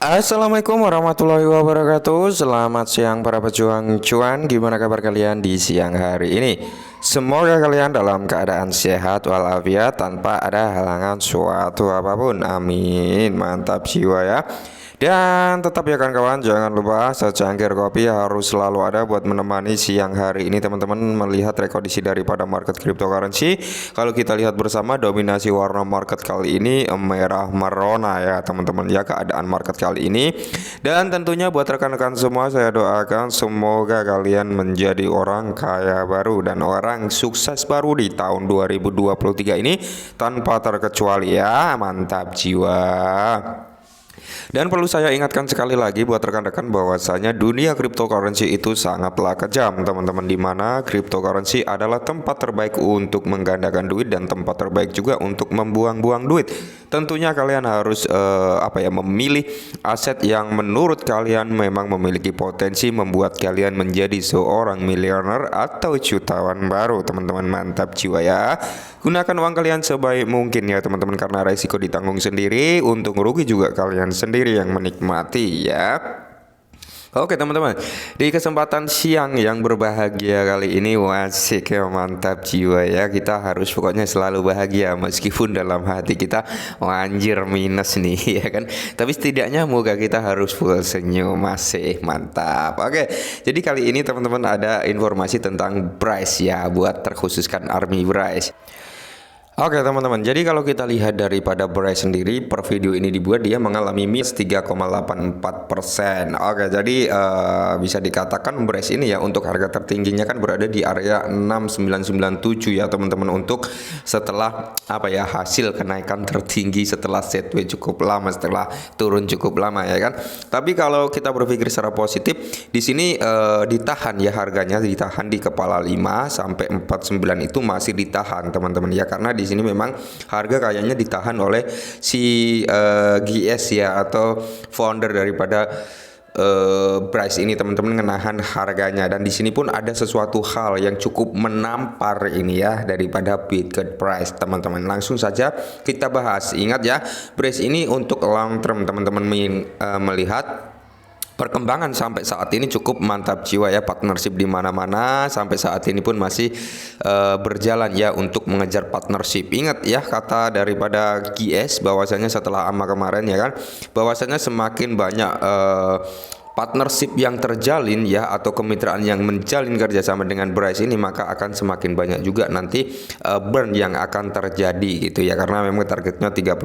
Assalamualaikum warahmatullahi wabarakatuh. Selamat siang para pejuang cuan. Gimana kabar kalian di siang hari ini? Semoga kalian dalam keadaan sehat walafiat tanpa ada halangan suatu apapun. Amin. Mantap jiwa ya. Dan tetap ya kawan-kawan, jangan lupa secangkir kopi harus selalu ada buat menemani siang hari ini teman-teman melihat rekondisi daripada market cryptocurrency. Kalau kita lihat bersama dominasi warna market kali ini merah merona ya teman-teman ya, keadaan market kali ini. Dan tentunya buat rekan-rekan semua saya doakan semoga kalian menjadi orang kaya baru dan orang sukses baru di tahun 2023 ini tanpa terkecuali ya. Mantap jiwa. Dan perlu saya ingatkan sekali lagi buat rekan-rekan bahwasanya dunia cryptocurrency itu sangatlah kejam teman-teman, di mana cryptocurrency adalah tempat terbaik untuk menggandakan duit dan tempat terbaik juga untuk membuang-buang duit. Tentunya kalian harus memilih aset yang menurut kalian memang memiliki potensi membuat kalian menjadi seorang miliuner atau jutawan baru teman-teman. Mantap jiwa ya. Gunakan uang kalian sebaik mungkin ya teman-teman, karena resiko ditanggung sendiri, untung rugi juga kalian sendiri yang menikmati ya. Oke teman-teman, di kesempatan siang yang berbahagia kali ini wasik ya, mantap jiwa ya. Kita harus pokoknya selalu bahagia meskipun dalam hati kita anjir minus nih ya kan. Tapi setidaknya moga kita harus full senyum, masih mantap. Oke, jadi kali ini teman-teman ada informasi tentang Bryce ya, buat terkhususkan Army Bryce. Oke teman-teman, jadi kalau kita lihat daripada Bryce sendiri, per video ini dibuat dia mengalami minus 3,84%. Oke, jadi bisa dikatakan Bryce ini ya untuk harga tertingginya kan berada di area 6997 ya teman-teman, untuk setelah hasil kenaikan tertinggi setelah sideways cukup lama, setelah turun cukup lama ya kan. Tapi kalau kita berpikir secara positif, di sini ditahan ya, harganya ditahan di kepala 5 sampai 49 itu masih ditahan teman-teman ya, karena di sini memang harga kayaknya ditahan oleh si GS ya, atau founder daripada Bryce ini teman-teman, menahan harganya. Dan di sini pun ada sesuatu hal yang cukup menampar ini ya daripada Bitget Price teman-teman. Langsung saja kita bahas. Ingat ya, Bryce ini untuk long term teman-teman melihat perkembangan sampai saat ini cukup mantap jiwa ya, partnership di mana-mana sampai saat ini pun masih berjalan ya untuk mengejar partnership. Ingat ya kata daripada GS bahwasanya setelah AMA kemarin ya kan, bahwasanya semakin banyak partnership yang terjalin ya, atau kemitraan yang menjalin kerjasama dengan Bryce ini, maka akan semakin banyak juga nanti burn yang akan terjadi gitu ya, karena memang targetnya 36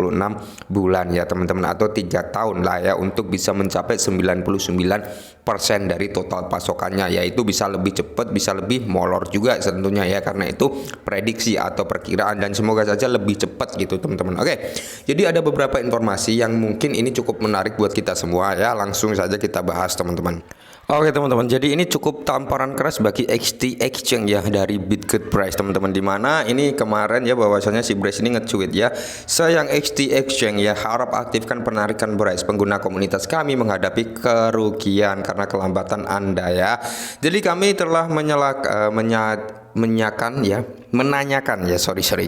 bulan ya teman-teman, atau 3 tahun lah ya, untuk bisa mencapai 99% dari total pasokannya, yaitu bisa lebih cepat, bisa lebih molor juga tentunya ya, karena itu prediksi atau perkiraan, dan semoga saja lebih cepat gitu teman-teman. Oke, jadi ada beberapa informasi yang mungkin ini cukup menarik buat kita semua ya, langsung saja kita bahas teman-teman. Oke teman-teman, jadi ini cukup tamparan keras bagi XT Exchange ya dari Bitget Price teman-teman, dimana ini kemarin ya bahwasanya si Bryce ini nge-tweet ya, sayang XT Exchange ya, harap aktifkan penarikan Bryce, pengguna komunitas kami menghadapi kerugian karena kelambatan Anda ya. Jadi kami telah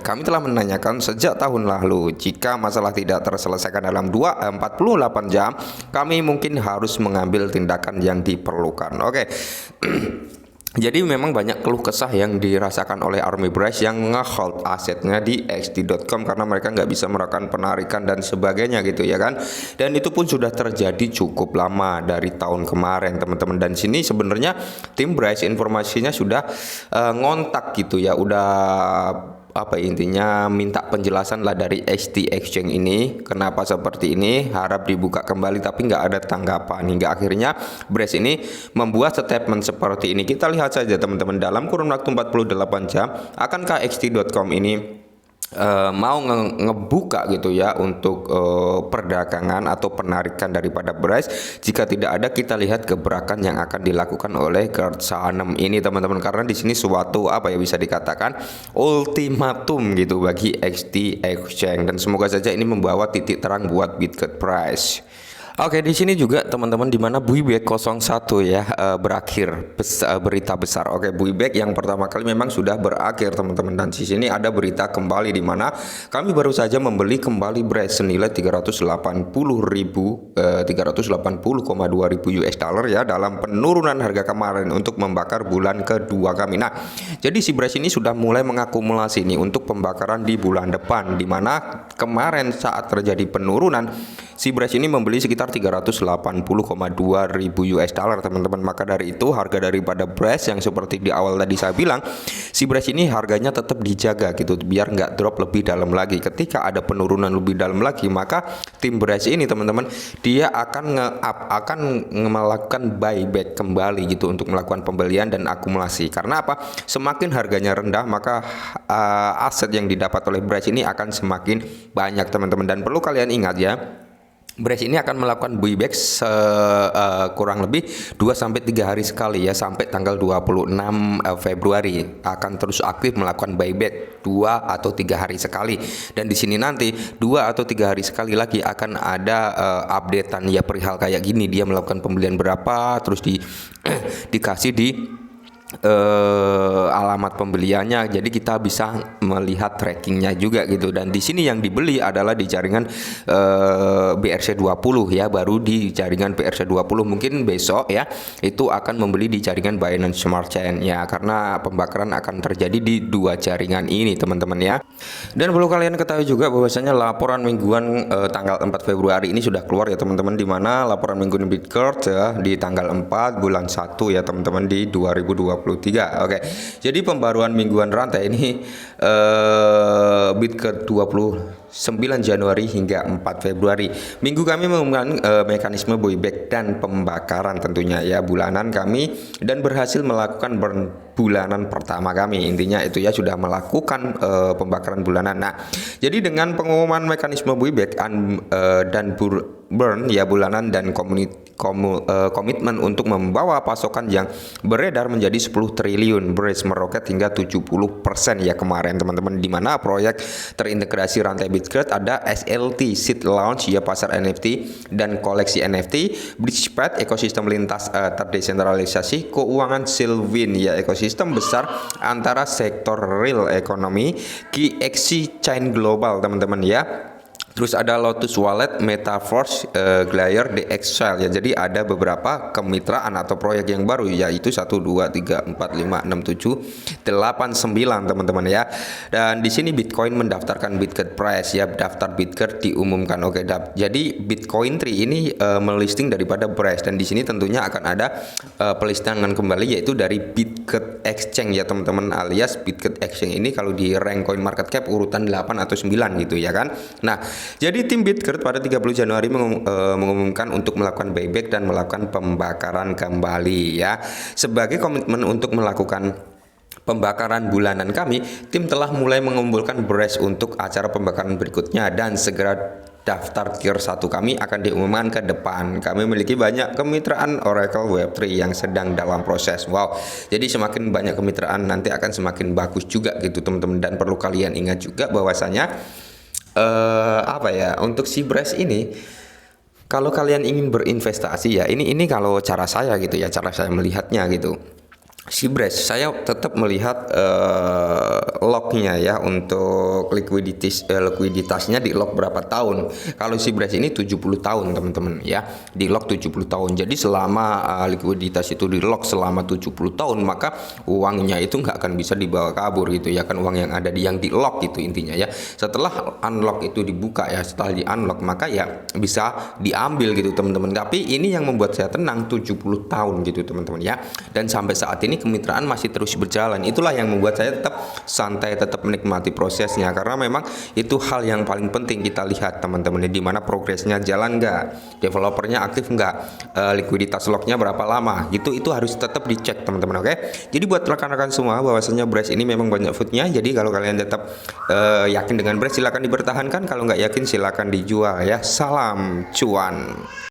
kami telah menanyakan sejak tahun lalu, jika masalah tidak terselesaikan dalam 48 jam, kami mungkin harus mengambil tindakan yang diperlukan. Oke. Jadi memang banyak keluh kesah yang dirasakan oleh Army Bryce yang nge-hold asetnya di XT.com karena mereka nggak bisa melakukan penarikan dan sebagainya gitu ya kan. Dan itu pun sudah terjadi cukup lama dari tahun kemarin teman-teman. Dan sini sebenarnya tim Bryce informasinya sudah ngontak gitu ya, udah intinya minta penjelasan lah dari XT Exchange ini, kenapa seperti ini, harap dibuka kembali, tapi nggak ada tanggapan. Hingga akhirnya Bryce ini membuat statement seperti ini. Kita lihat saja teman-teman, dalam kurun waktu 48 jam akankah XT.com ini mau ngebuka gitu ya untuk perdagangan atau penarikan daripada Bryce. Jika tidak ada, kita lihat gebrakan yang akan dilakukan oleh Gert Sanem ini teman-teman, karena di sini suatu bisa dikatakan ultimatum gitu bagi XT Exchange, dan semoga saja ini membawa titik terang buat Bitget Price. Oke, di sini juga teman-teman di mana Buibek 01 ya berakhir berita besar. Oke, Buibek yang pertama kali memang sudah berakhir teman-teman, dan di sini ada berita kembali di mana kami baru saja membeli kembali beras senilai 380,2 ribu US dollar ya dalam penurunan harga kemarin untuk membakar bulan kedua kami. Nah, jadi si beras ini sudah mulai mengakumulasi nih untuk pembakaran di bulan depan, di mana kemarin saat terjadi penurunan si beras ini membeli sekitar 380,2 ribu US dollar teman-teman. Maka dari itu harga daripada beras yang seperti di awal tadi saya bilang, si beras ini harganya tetap dijaga gitu biar nggak drop lebih dalam lagi. Ketika ada penurunan lebih dalam lagi, maka tim beras ini teman-teman dia akan melakukan buyback kembali gitu untuk melakukan pembelian dan akumulasi. Karena apa? Semakin harganya rendah, maka aset yang didapat oleh beras ini akan semakin banyak teman-teman. Dan perlu kalian ingat ya, beras ini akan melakukan buyback kurang lebih 2-3 hari sekali ya, sampai tanggal 26 Februari akan terus aktif melakukan buyback 2 atau 3 hari sekali. Dan di sini nanti 2 atau 3 hari sekali lagi akan ada updatean ya perihal kayak gini, dia melakukan pembelian berapa, terus dikasih di alamat pembeliannya, jadi kita bisa melihat trackingnya juga gitu. Dan di sini yang dibeli adalah di jaringan BRC20 ya, baru di jaringan BRC20. Mungkin besok ya itu akan membeli di jaringan Binance Smart Chain ya, karena pembakaran akan terjadi di dua jaringan ini teman-teman ya. Dan perlu kalian ketahui juga bahwasanya laporan mingguan tanggal 4 Februari ini sudah keluar ya teman-teman, di mana laporan mingguan Bitcoin ya di tanggal 4 bulan 1 ya teman-teman di 2023. Oke. Jadi pembaruan mingguan rantai ini Bitcoin 29 Januari hingga 4 Februari. Minggu kami mengumumkan mekanisme buyback dan pembakaran tentunya ya bulanan kami, dan berhasil melakukan burn bulanan pertama kami. Intinya itu ya, sudah melakukan pembakaran bulanan. Nah, jadi dengan pengumuman mekanisme buyback dan burn ya bulanan dan komitmen untuk membawa pasokan yang beredar menjadi 10 triliun, beras meroket hingga 70% ya kemarin teman-teman, di mana proyek terintegrasi rantai Bitcoin ada SLT Seed Launch ya, pasar NFT dan koleksi NFT, Bridgepad ekosistem lintas terdesentralisasi, keuangan Sylvin ya ekosistem besar antara sektor real ekonomi, KXC Chain Global teman-teman ya. Terus ada Lotus Wallet, Metaverse, Glayer, DXL ya. Jadi ada beberapa kemitraan atau proyek yang baru, yaitu 1, 2, 3, 4, 5, 6, 7, 8, 9 teman-teman ya. Dan di sini Bitcoin mendaftarkan Bitcoin Price ya, daftar Bitcoin diumumkan. Oke, jadi Bitcoin Tree ini melisting daripada Price, dan di sini tentunya akan ada pelistingan kembali yaitu dari Bitcoin Exchange ya teman-teman, alias Bitcoin Exchange ini kalau di rank coin market cap urutan 8 atau 9 gitu ya kan. Nah, jadi tim Bitcoin pada 30 Januari mengumumkan untuk melakukan buyback dan melakukan pembakaran kembali ya. Sebagai komitmen untuk melakukan pembakaran bulanan kami, tim telah mulai mengumpulkan beras untuk acara pembakaran berikutnya, dan segera daftar tier 1 kami akan diumumkan ke depan. Kami memiliki banyak kemitraan Oracle Web3 yang sedang dalam proses. Wow, jadi semakin banyak kemitraan nanti akan semakin bagus juga gitu teman-teman. Dan perlu kalian ingat juga bahwasanya untuk si beras ini, kalau kalian ingin berinvestasi ya, ini kalau cara saya gitu ya, cara saya melihatnya gitu. Si beras saya tetap melihat locknya ya, untuk likuiditasnya di lock berapa tahun. Kalau si beras ini 70 tahun teman-teman ya, di lock 70 tahun. Jadi selama likuiditas itu di lock selama 70 tahun, maka uangnya itu nggak akan bisa dibawa kabur gitu ya kan, uang yang ada yang di lock itu intinya ya. Setelah unlock itu dibuka ya, setelah di unlock maka ya bisa diambil gitu teman-teman. Tapi ini yang membuat saya tenang 70 tahun gitu teman-teman ya. Dan sampai saat ini kemitraan masih terus berjalan. Itulah yang membuat saya tetap santai, tetap menikmati prosesnya, karena memang itu hal yang paling penting kita lihat teman-teman, di mana progresnya jalan nggak, developernya aktif nggak, likuiditas locknya berapa lama, itu harus tetap dicek teman-teman. Oke, jadi buat rekan-rekan semua bahwasanya beras ini memang banyak foodnya. Jadi kalau kalian tetap yakin dengan beras, silakan dipertahankan. Kalau nggak yakin silakan dijual ya. Salam cuan.